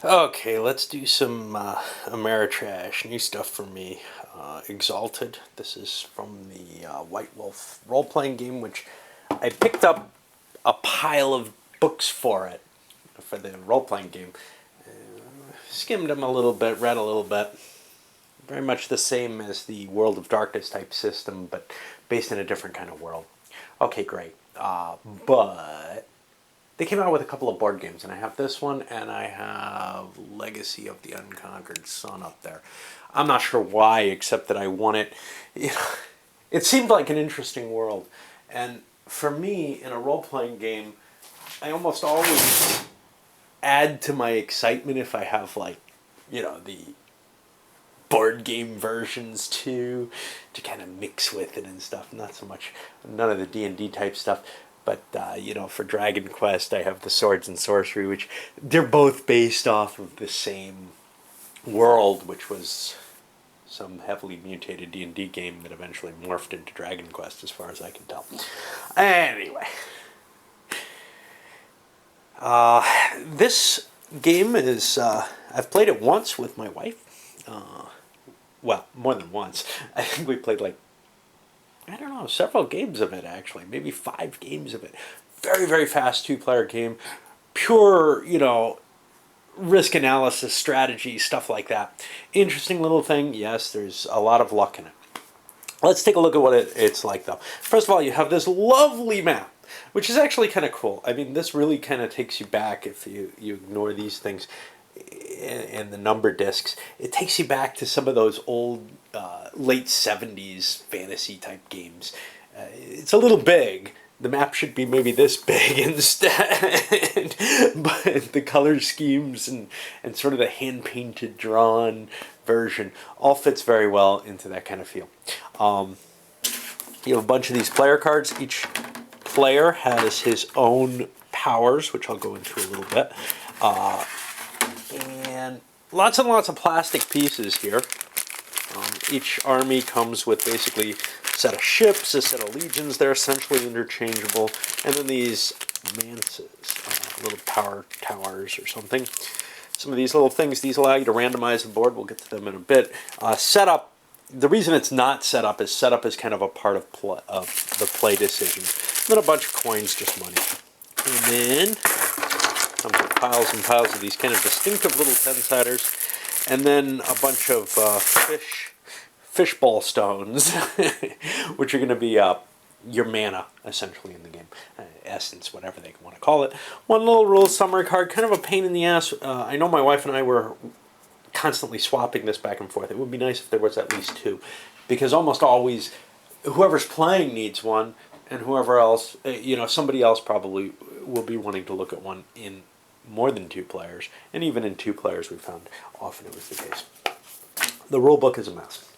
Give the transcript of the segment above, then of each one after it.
Okay, let's do some Ameritrash, new stuff for me. Exalted. This is from the White Wolf role-playing game, which I picked up a pile of books for it, for the role-playing game. Skimmed them a little bit, read a little bit. Very much the same as the World of Darkness type system, but based in a different kind of world. Okay, great. But they came out with a couple of board games, and I have this one, and I have Legacy of the Unconquered Sun up there. I'm not sure why, except that I want it. It seemed like an interesting world, and for me, in a role-playing game, I almost always add to my excitement if I have, like, the board game versions too, to kind of mix with it and stuff. Not so much, none of the D&D type stuff. But, for Dragon Quest, I have the Swords and Sorcery, which they're both based off of the same world, which was some heavily mutated D&D game that eventually morphed into Dragon Quest, as far as I can tell. Anyway. This game is, I've played it once with my wife. Well, more than once. I think we played I don't know, several games of it actually, maybe 5 games of it. Very, very fast 2-player game. Pure, risk analysis, strategy, stuff like that. Interesting little thing. Yes, there's a lot of luck in it. Let's take a look at what it's like though. First of all, you have this lovely map, which is actually kind of cool. I mean, this really kind of takes you back if you ignore these things and the number discs. It takes you back to some of those old late 70s fantasy type games. It's a little big. The map should be maybe this big instead. But the color schemes and sort of the hand-painted drawn version all fits very well into that kind of feel. You have a bunch of these player cards. Each player has his own powers, which I'll go into a little bit. And lots and lots of plastic pieces here. Each army comes with basically a set of ships, a set of legions. They're essentially interchangeable. And then these manses, little power towers or something. Some of these little things, these allow you to randomize the board. We'll get to them in a bit. Setup, the reason it's not set up is kind of a part of the play decision. And then a bunch of coins, just money. And then comes with piles and piles of these kind of distinctive little 10-siders. And then a bunch of fishball stones, which are going to be your mana, essentially, in the game. Essence, whatever they want to call it. One little rule summary card, kind of a pain in the ass. I know my wife and I were constantly swapping this back and forth. It would be nice if there was at least 2, because almost always, whoever's playing needs one, and whoever else, somebody else probably will be wanting to look at one in more than 2 players, and even in 2 players we found often it was the case. The rulebook is a mess.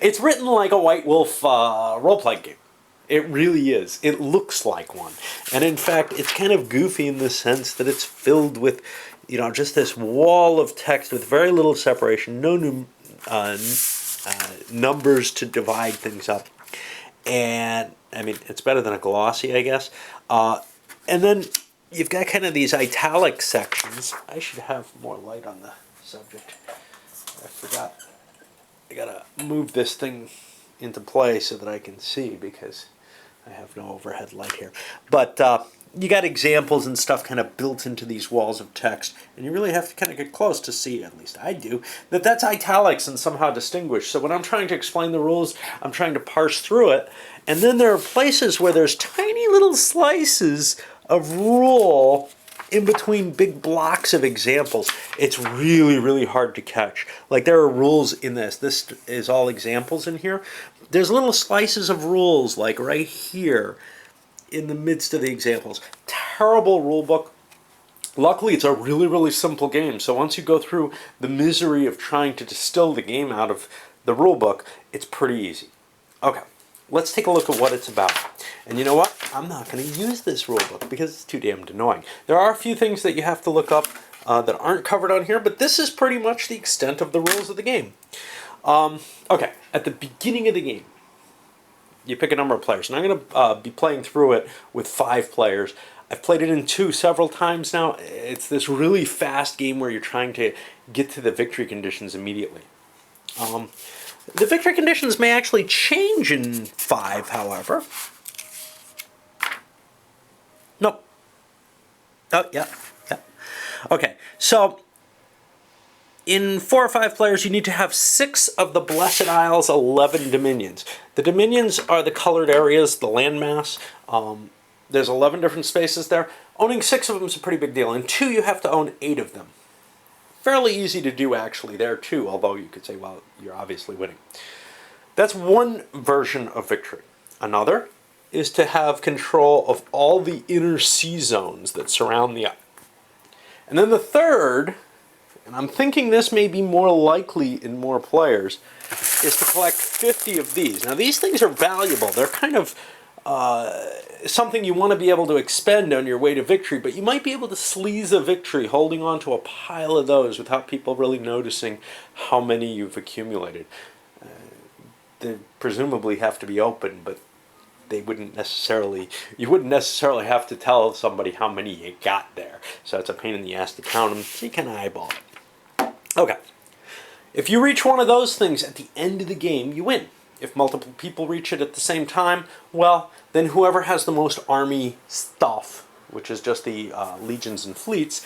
It's written like a White Wolf role-playing game. It really is. It looks like one. And in fact, it's kind of goofy in the sense that it's filled with, just this wall of text with very little separation, no numbers to divide things up. And, I mean, it's better than a glossy, I guess. And then you've got kind of these italic sections. I should have more light on the subject. I forgot. I gotta move this thing into play so that I can see, because I have no overhead light here. But you got examples and stuff kind of built into these walls of text, and you really have to kind of get close to see, at least I do, that that's italics and somehow distinguished. So when I'm trying to explain the rules, I'm trying to parse through it, and then there are places where there's tiny little slices of rule in between big blocks of examples. It's really, really hard to catch. Like, there are rules in this. This is all examples in here. There's little slices of rules, like right here in the midst of the examples. Terrible rule book. Luckily, it's a really, really simple game. So once you go through the misery of trying to distill the game out of the rule book, it's pretty easy. Okay. Let's take a look at what it's about. And you know what? I'm not going to use this rulebook because it's too damned annoying. There are a few things that you have to look up that aren't covered on here, but this is pretty much the extent of the rules of the game. Okay, at the beginning of the game, you pick a number of players. And I'm going to be playing through it with 5 players. I've played it in 2 several times now. It's this really fast game where you're trying to get to the victory conditions immediately. The victory conditions may actually change in 5, however. Nope. Oh, yeah. Okay, so in 4 or 5 players, you need to have 6 of the Blessed Isles' 11 dominions. The dominions are the colored areas, the landmass. There's 11 different spaces there. Owning 6 of them is a pretty big deal. In 2, you have to own 8 of them. Fairly easy to do, actually, there too, although you could say, well, you're obviously winning. That's one version of victory. Another is to have control of all the inner sea zones that surround the island. And then the third, and I'm thinking this may be more likely in more players, is to collect 50 of these. Now these things are valuable. They're kind of something you want to be able to expend on your way to victory, but you might be able to sleaze a victory holding on to a pile of those without people really noticing how many you've accumulated. They presumably have to be open, but you wouldn't necessarily have to tell somebody how many you got there. So it's a pain in the ass to count them, so you can eyeball it. Okay. If you reach one of those things at the end of the game, you win. If multiple people reach it at the same time, well, then whoever has the most army stuff, which is just the legions and fleets,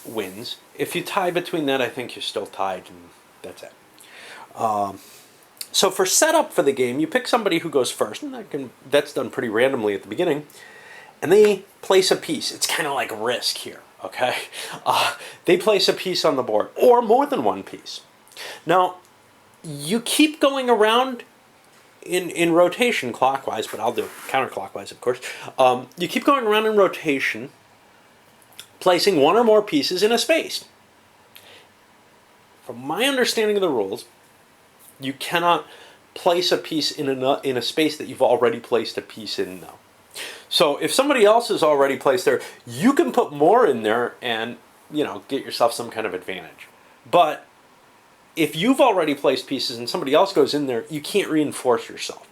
wins. If you tie between that, I think you're still tied, and that's it. So for setup for the game, you pick somebody who goes first, and that's done pretty randomly at the beginning, and they place a piece. It's kind of like Risk here, okay? They place a piece on the board, or more than one piece. Now, you keep going around in rotation clockwise, but I'll do it counterclockwise, of course. You keep going around in rotation, placing one or more pieces in a space. From my understanding of the rules, you cannot place a piece in a space that you've already placed a piece in, though. So if somebody else has already placed there, you can put more in there and, get yourself some kind of advantage. But if you've already placed pieces and somebody else goes in there, you can't reinforce yourself.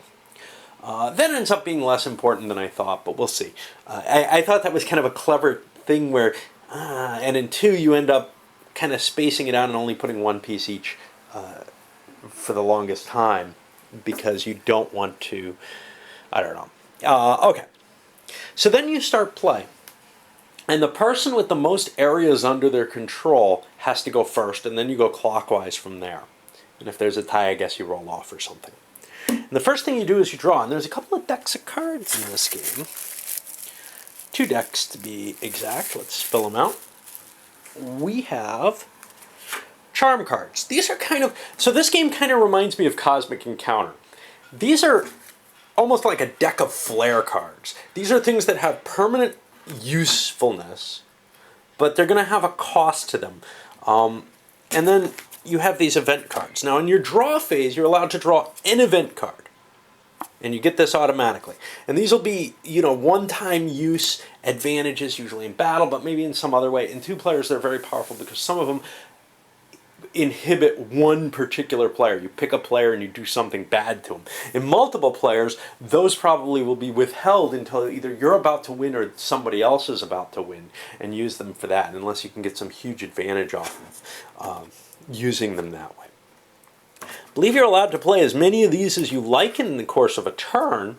That ends up being less important than I thought, but we'll see. I thought that was kind of a clever thing where, and in 2 you end up kind of spacing it out and only putting one piece each for the longest time because you don't want to, I don't know. Okay, so then you start play. And the person with the most areas under their control has to go first, and then you go clockwise from there. And if there's a tie, I guess you roll off or something. And the first thing you do is you draw, and there's a couple of decks of cards in this game. 2 decks to be exact. Let's fill them out. We have charm cards. These are so this game kind of reminds me of Cosmic Encounter. These are almost like a deck of flair cards. These are things that have permanent usefulness, but they're going to have a cost to them. And then you have these event cards. Now in your draw phase, you're allowed to draw an event card. And you get this automatically. And these will be, one-time use advantages, usually in battle, but maybe in some other way. In 2 players, they're very powerful because some of them inhibit one particular player. You pick a player and you do something bad to them. In multiple players, those probably will be withheld until either you're about to win or somebody else is about to win, and use them for that, unless you can get some huge advantage off of using them that way. I believe you're allowed to play as many of these as you like in the course of a turn.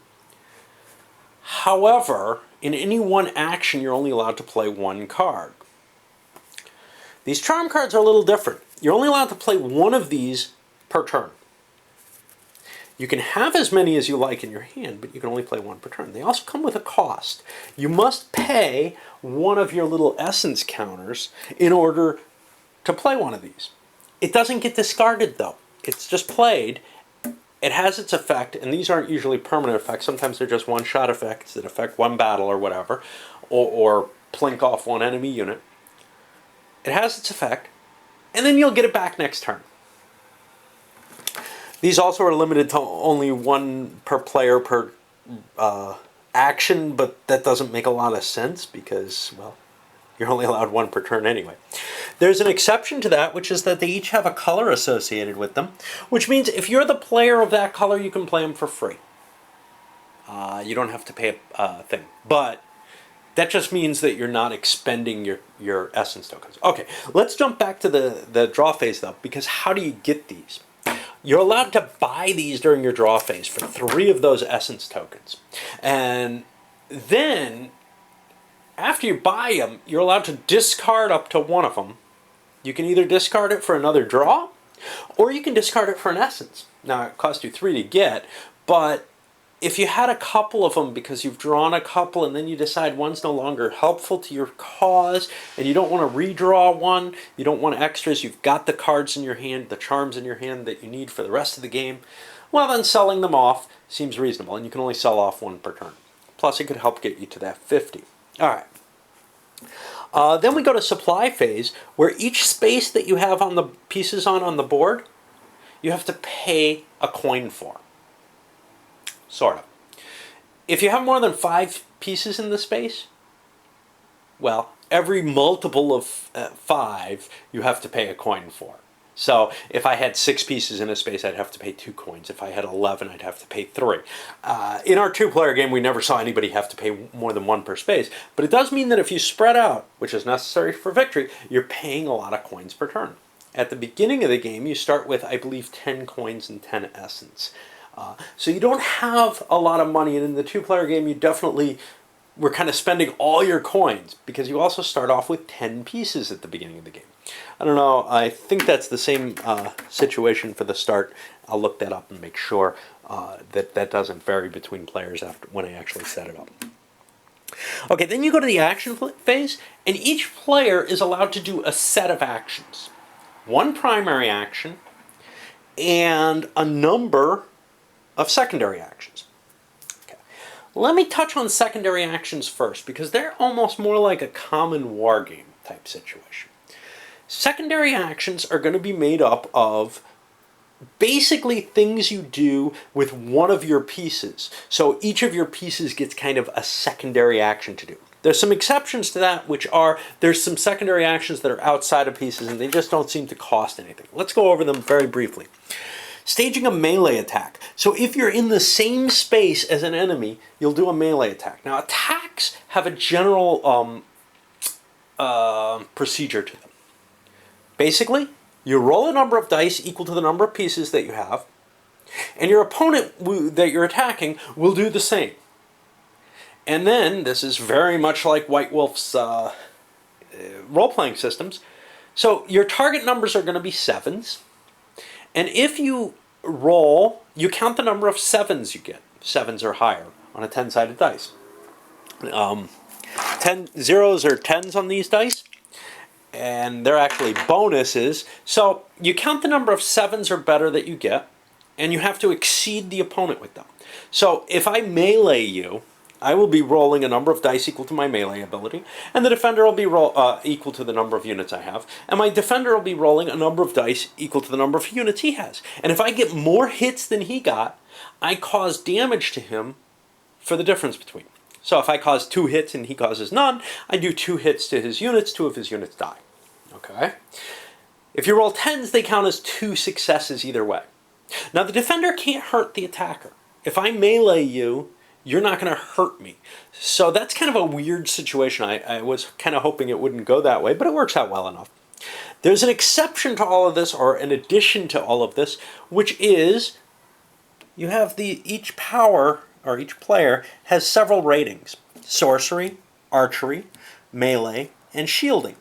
However, in any one action, you're only allowed to play 1 card. These charm cards are a little different. You're only allowed to play 1 of these per turn. You can have as many as you like in your hand, but you can only play 1 per turn. They also come with a cost. You must pay one of your little essence counters in order to play one of these. It doesn't get discarded, though. It's just played. It has its effect, and these aren't usually permanent effects. Sometimes they're just one-shot effects that affect 1 battle or whatever, or plink off 1 enemy unit. It has its effect, and then you'll get it back next turn. These also are limited to only 1 per player per action, but that doesn't make a lot of sense because, well, you're only allowed 1 per turn anyway. There's an exception to that, which is that they each have a color associated with them, which means if you're the player of that color, you can play them for free. You don't have to pay a thing. But That just means that you're not expending your essence tokens. Okay, let's jump back to the draw phase though, because how do you get these? You're allowed to buy these during your draw phase for 3 of those essence tokens. And then, after you buy them, you're allowed to discard up to 1 of them. You can either discard it for another draw, or you can discard it for an essence. Now, it costs you 3 to get, but if you had a couple of them because you've drawn a couple and then you decide one's no longer helpful to your cause and you don't want to redraw one, you don't want extras, you've got the cards in your hand, the charms in your hand that you need for the rest of the game, well then selling them off seems reasonable, and you can only sell off 1 per turn. Plus it could help get you to that 50. Alright. Then we go to supply phase, where each space that you have on the pieces on the board, you have to pay a coin for. Sort of. If you have more than 5 pieces in the space, well, every multiple of 5 you have to pay a coin for. So if I had 6 pieces in a space, I'd have to pay 2 coins. If I had 11, I'd have to pay 3. In our 2-player game, we never saw anybody have to pay more than 1 per space. But it does mean that if you spread out, which is necessary for victory, you're paying a lot of coins per turn. At the beginning of the game, you start with, I believe, 10 coins and 10 essence. So you don't have a lot of money, and in the 2-player game, you definitely were kind of spending all your coins, because you also start off with 10 pieces at the beginning of the game. I don't know, I think that's the same situation for the start. I'll look that up and make sure that doesn't vary between players when I actually set it up. Okay, then you go to the action phase, and each player is allowed to do a set of actions. 1 primary action, and a number of secondary actions. Okay. Let me touch on secondary actions first, because they're almost more like a common war game type situation. Secondary actions are going to be made up of basically things you do with 1 of your pieces. So each of your pieces gets kind of a secondary action to do. There's some exceptions to that, which are, there's some secondary actions that are outside of pieces and they just don't seem to cost anything. Let's go over them very briefly. Staging a melee attack. So if you're in the same space as an enemy, you'll do a melee attack. Now, attacks have a general procedure to them. Basically, you roll a number of dice equal to the number of pieces that you have, and your opponent that you're attacking will do the same. And then, this is very much like White Wolf's role-playing systems, so your target numbers are going to be 7s. And if you roll, you count the number of 7s you get. 7s or higher on a 10-sided dice. 10 zeros or 10s on these dice, and they're actually bonuses. So you count the number of 7s or better that you get, and you have to exceed the opponent with them. So if I melee you, I will be rolling a number of dice equal to my melee ability, and the defender will be equal to the number of units I have, and my defender will be rolling a number of dice equal to the number of units he has. And if I get more hits than he got, I cause damage to him for the difference between. So if I cause 2 hits and he causes none, I do 2 hits to his units, 2 of his units die. Okay? If you roll 10s, they count as 2 successes either way. Now the defender can't hurt the attacker. If I melee you, you're not going to hurt me. So that's kind of a weird situation. I was kind of hoping it wouldn't go that way, but it works out well enough. There's an exception to all of this, or an addition to all of this, which is you have each power, or each player, has several ratings. Sorcery, archery, melee, and shielding.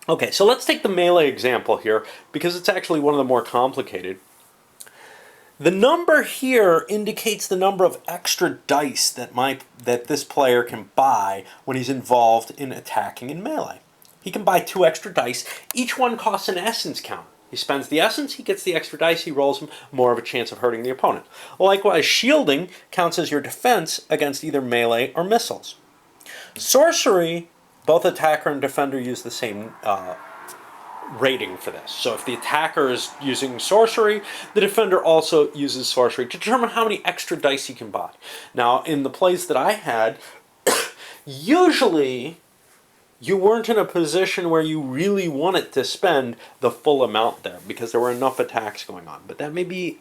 Okay, so let's take the melee example here, because it's actually one of the more complicated. The number here indicates the number of extra dice that this player can buy when he's involved in attacking in melee. He can buy 2 extra dice. Each one costs an essence counter. He spends the essence, he gets the extra dice, he rolls them, more of a chance of hurting the opponent. Likewise, shielding counts as your defense against either melee or missiles. Sorcery, both attacker and defender use the same rating for this. So if the attacker is using sorcery, the defender also uses sorcery to determine how many extra dice he can buy. Now, in the plays that I had, usually you weren't in a position where you really wanted to spend the full amount there because there were enough attacks going on. But that may be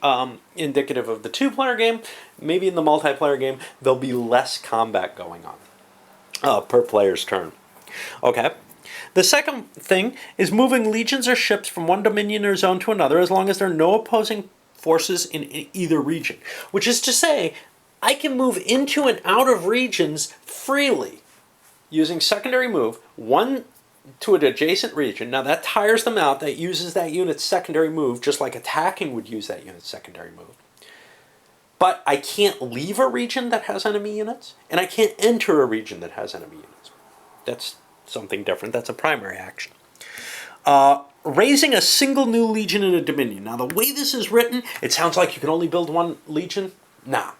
indicative of the 2-player game. Maybe in the multiplayer game, there'll be less combat going on. per player's turn. Okay. The second thing is moving legions or ships from one dominion or zone to another as long as there are no opposing forces in either region. Which is to say, I can move into and out of regions freely using secondary move, one to an adjacent region. Now that tires them out. That uses that unit's secondary move, just like attacking would use that unit's secondary move. But I can't leave a region that has enemy units, and I can't enter a region that has enemy units. That's something different. That's a primary action. Raising a single new legion in a dominion. Now, the way this is written, it sounds like you can only build one legion. Nah.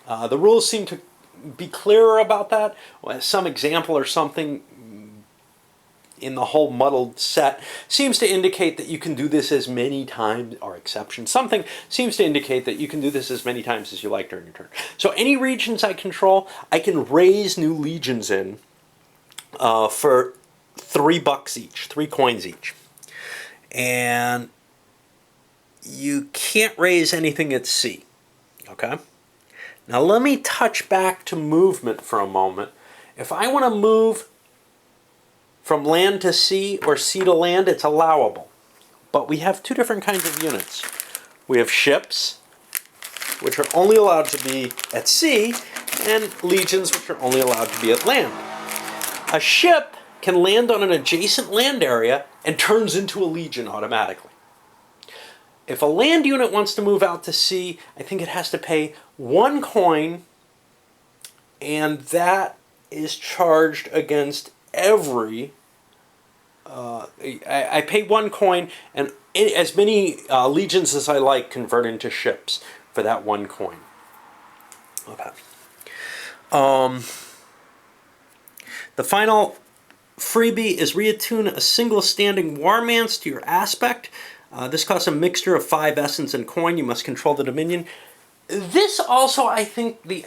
The rules seem to be clearer about that. Some example or something in the whole muddled set seems to indicate that you can do this as many times, or exception. Something seems to indicate that you can do this as many times as you like during your turn. So any regions I control, I can raise new legions in for $3 each, 3 coins each. And you can't raise anything at sea. Okay? Now let me touch back to movement for a moment. If I want to move from land to sea or sea to land, it's allowable. But we have two different kinds of units. We have ships, which are only allowed to be at sea, and legions, which are only allowed to be at land. A ship can land on an adjacent land area and turns into a legion automatically. If a land unit wants to move out to sea, I think it has to pay 1 coin, and that is charged against every... I pay 1 coin, and as many legions as I like convert into ships for that 1 coin. Okay. The final freebie is reattune a single standing Warmance to your aspect. This costs a mixture of 5 essence and coin. You must control the dominion. This also, I think, the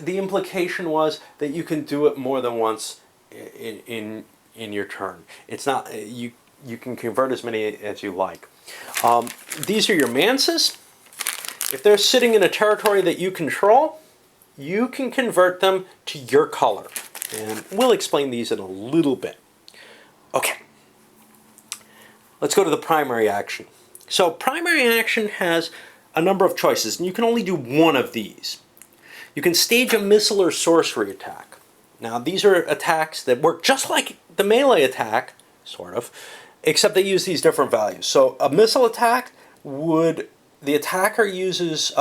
implication was that you can do it more than once in your turn. It's not you can convert as many as you like. These are your manses. If they're sitting in a territory that you control, you can convert them to your color. And we'll explain these in a little bit. Okay. Let's go to the primary action. So primary action has a number of choices, and you can only do one of these. You can stage a missile or sorcery attack. Now, these are attacks that work just like the melee attack, sort of, except they use these different values. So a missile attack the attacker uses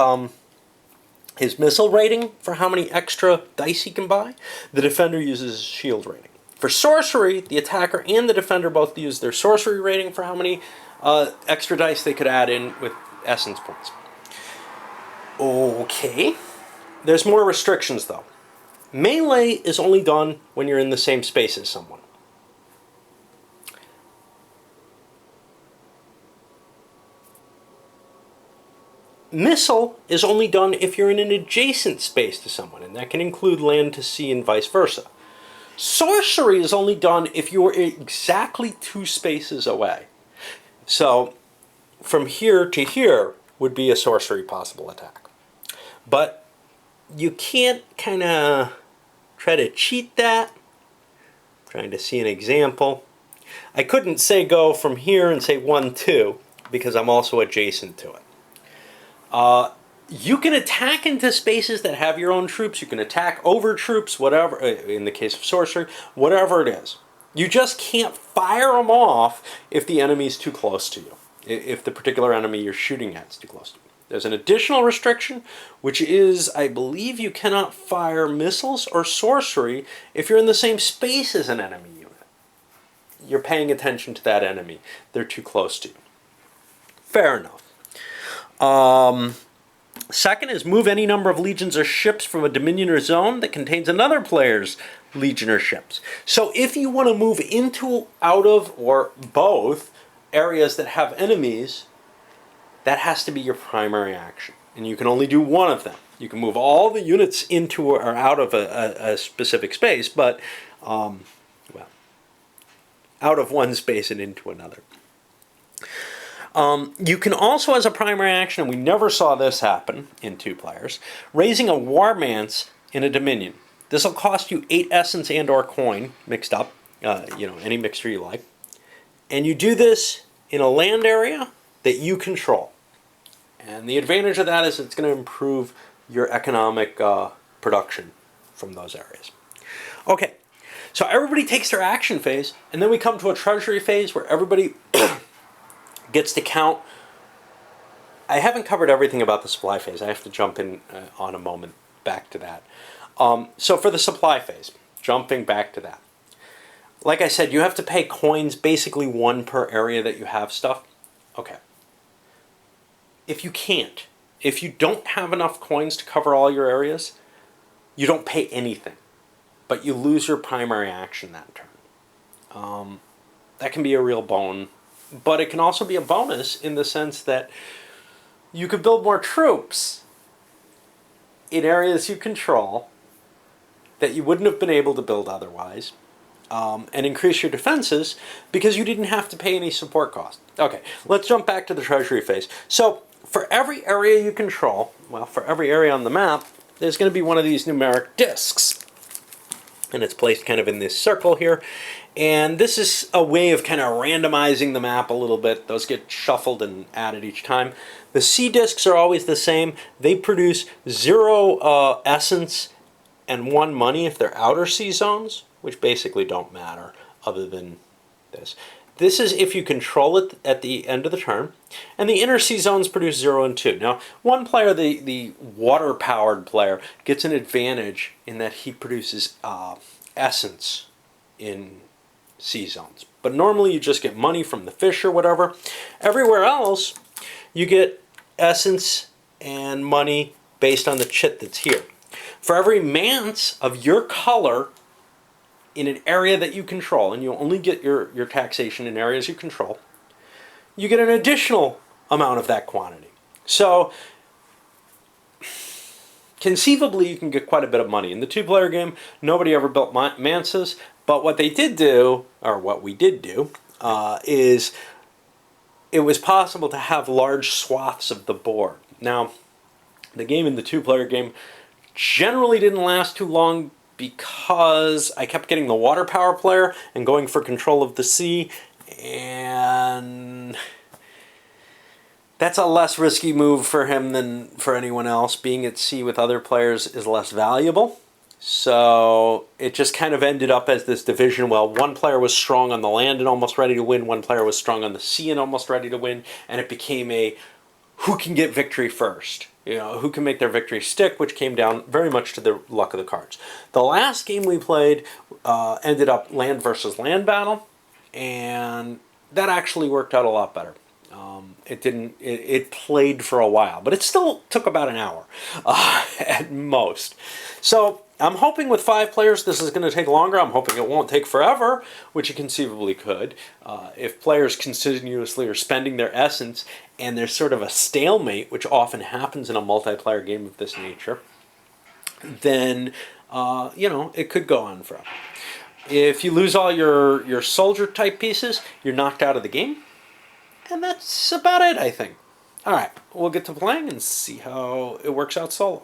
his missile rating for how many extra dice he can buy. The defender uses his shield rating. For sorcery, the attacker and the defender both use their sorcery rating for how many extra dice they could add in with essence points. Okay. There's more restrictions, though. Melee is only done when you're in the same space as someone. Missile is only done if you're in an adjacent space to someone, and that can include land to sea and vice versa. Sorcery is only done if you're exactly 2 spaces away. So, from here to here would be a sorcery possible attack. But you can't kind of try to cheat that. I'm trying to see an example. I couldn't say go from here and say 1, 2, because I'm also adjacent to it. You can attack into spaces that have your own troops. You can attack over troops, whatever, in the case of sorcery, whatever it is. You just can't fire them off if the enemy's too close to you, if the particular enemy you're shooting at is too close to you. There's an additional restriction, which is, I believe you cannot fire missiles or sorcery if you're in the same space as an enemy unit. You're paying attention to that enemy. They're too close to you. Fair enough. Second is move any number of legions or ships from a dominion or zone that contains another player's legion or ships. So if you want to move into, out of, or both areas that have enemies, that has to be your primary action. And you can only do one of them. You can move all the units into or out of a specific space, but, well, out of one space and into another. You can also, as a primary action, and we never saw this happen in 2 players, raising a Warmance in a dominion. This will cost you 8 essence and or coin mixed up, any mixture you like. And you do this in a land area that you control. And the advantage of that is it's going to improve your economic production from those areas. Okay, so everybody takes their action phase, and then we come to a treasury phase where everybody gets to count. I haven't covered everything about the supply phase. I have to jump in on a moment back to that. So for the supply phase, jumping back to that. Like I said, you have to pay coins, basically 1 per area that you have stuff. Okay. If you don't have enough coins to cover all your areas, you don't pay anything, but you lose your primary action that turn. That can be a real bone, but it can also be a bonus in the sense that you could build more troops in areas you control that you wouldn't have been able to build otherwise, and increase your defenses because you didn't have to pay any support cost. Okay, let's jump back to the treasury phase. So for every area you control, for every area on the map, there's going to be one of these numeric discs. And it's placed kind of in this circle here. And this is a way of kind of randomizing the map a little bit. Those get shuffled and added each time. The C discs are always the same. They produce 0 essence and 1 money if they're outer C zones, which basically don't matter other than this. This is if you control it at the end of the turn. And the inner C zones produce 0 and 2. Now, one player, the water-powered player, gets an advantage in that he produces essence in C zones. But normally you just get money from the fish or whatever. Everywhere else, you get essence and money based on the chit that's here. For every manse of your color in an area that you control, and you only get your taxation in areas you control, you get an additional amount of that quantity. So conceivably you can get quite a bit of money. In the 2-player game, nobody ever built manses, but what they did do, or what we did do, is it was possible to have large swaths of the board. Now, the game in the 2-player game generally didn't last too long because I kept getting the water power player and going for control of the sea, and that's a less risky move for him than for anyone else. Being at sea with other players is less valuable. So it just kind of ended up as this division. Well, one player was strong on the land and almost ready to win. One player was strong on the sea and almost ready to win. And it became a who can get victory first. Who can make their victory stick, which came down very much to the luck of the cards. The last game we played ended up land versus land battle, and that actually worked out a lot better. It played for a while, but it still took about an hour at most. So I'm hoping with 5 players this is going to take longer. I'm hoping it won't take forever, which it conceivably could. If players continuously are spending their essence and there's sort of a stalemate, which often happens in a multiplayer game of this nature, then it could go on forever. If you lose all your soldier type pieces, you're knocked out of the game. And that's about it, I think. All right, we'll get to playing and see how it works out solo.